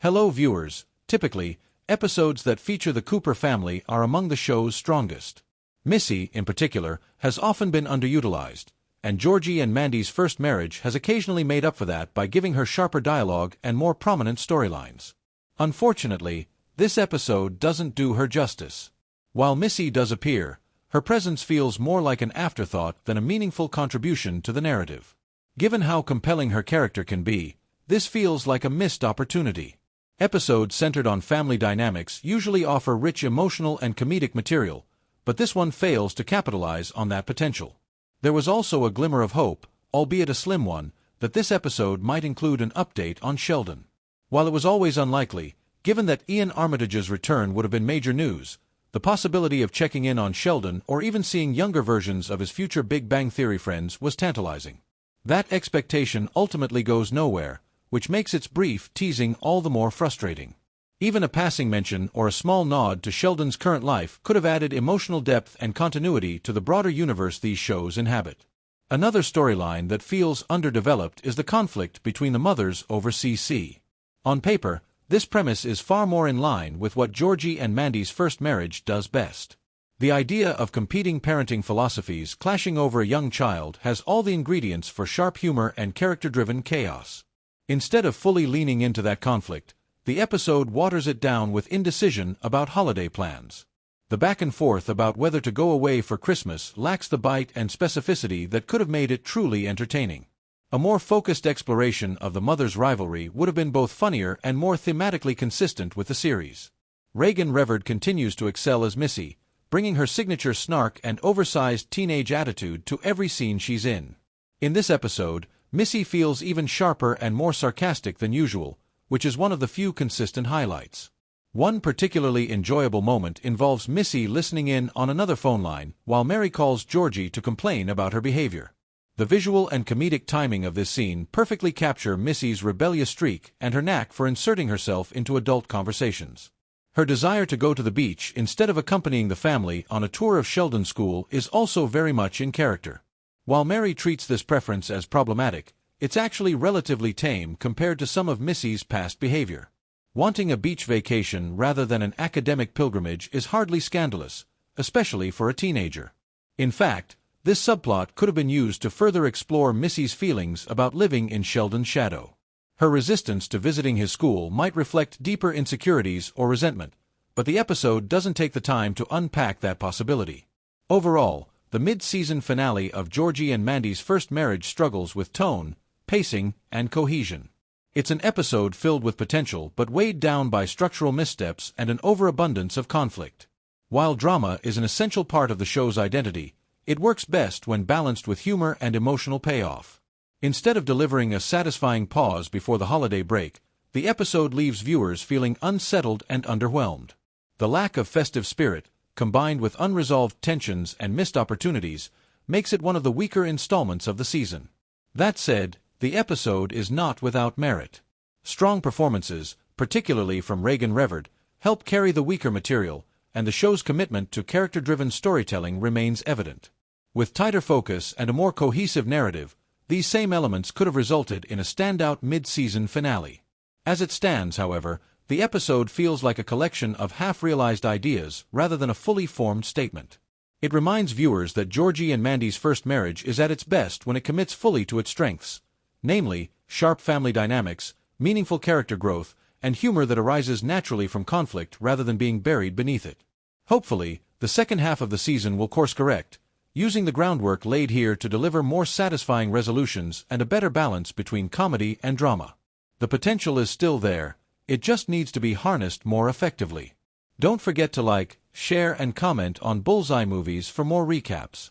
Hello viewers, typically, episodes that feature the Cooper family are among the show's strongest. Missy, in particular, has often been underutilized, and Georgie and Mandy's first marriage has occasionally made up for that by giving her sharper dialogue and more prominent storylines. Unfortunately, this episode doesn't do her justice. While Missy does appear, her presence feels more like an afterthought than a meaningful contribution to the narrative. Given how compelling her character can be, this feels like a missed opportunity. Episodes centered on family dynamics usually offer rich emotional and comedic material, but this one fails to capitalize on that potential. There was also a glimmer of hope, albeit a slim one, that this episode might include an update on Sheldon. While it was always unlikely, given that Ian Armitage's return would have been major news, the possibility of checking in on Sheldon or even seeing younger versions of his future Big Bang Theory friends was tantalizing. That expectation ultimately goes nowhere, which makes its brief teasing all the more frustrating. Even a passing mention or a small nod to Sheldon's current life could have added emotional depth and continuity to the broader universe these shows inhabit. Another storyline that feels underdeveloped is the conflict between the mothers over CC. On paper, this premise is far more in line with what Georgie and Mandy's first marriage does best. The idea of competing parenting philosophies clashing over a young child has all the ingredients for sharp humor and character-driven chaos. Instead of fully leaning into that conflict, the episode waters it down with indecision about holiday plans. The back and forth about whether to go away for Christmas lacks the bite and specificity that could have made it truly entertaining. A more focused exploration of the mothers' rivalry would have been both funnier and more thematically consistent with the series. Reagan Reverd continues to excel as Missy, bringing her signature snark and oversized teenage attitude to every scene she's in. In this episode, Missy feels even sharper and more sarcastic than usual, which is one of the few consistent highlights. One particularly enjoyable moment involves Missy listening in on another phone line while Mary calls Georgie to complain about her behavior. The visual and comedic timing of this scene perfectly capture Missy's rebellious streak and her knack for inserting herself into adult conversations. Her desire to go to the beach instead of accompanying the family on a tour of Sheldon's school is also very much in character. While Mary treats this preference as problematic, it's actually relatively tame compared to some of Missy's past behavior. Wanting a beach vacation rather than an academic pilgrimage is hardly scandalous, especially for a teenager. In fact, this subplot could have been used to further explore Missy's feelings about living in Sheldon's shadow. Her resistance to visiting his school might reflect deeper insecurities or resentment, but the episode doesn't take the time to unpack that possibility. Overall, the mid-season finale of Georgie and Mandy's first marriage struggles with tone, pacing, and cohesion. It's an episode filled with potential but weighed down by structural missteps and an overabundance of conflict. While drama is an essential part of the show's identity, it works best when balanced with humor and emotional payoff. Instead of delivering a satisfying pause before the holiday break, the episode leaves viewers feeling unsettled and underwhelmed. The lack of festive spirit, combined with unresolved tensions and missed opportunities, makes it one of the weaker installments of the season. That said, the episode is not without merit. Strong performances, particularly from Reagan Reverd, help carry the weaker material, and the show's commitment to character-driven storytelling remains evident. With tighter focus and a more cohesive narrative, these same elements could have resulted in a standout mid-season finale. As it stands, however, the episode feels like a collection of half-realized ideas rather than a fully formed statement. It reminds viewers that Georgie and Mandy's first marriage is at its best when it commits fully to its strengths, namely, sharp family dynamics, meaningful character growth, and humor that arises naturally from conflict rather than being buried beneath it. Hopefully, the second half of the season will course-correct, using the groundwork laid here to deliver more satisfying resolutions and a better balance between comedy and drama. The potential is still there, it just needs to be harnessed more effectively. Don't forget to like, share and comment on Bullseye Movies for more recaps.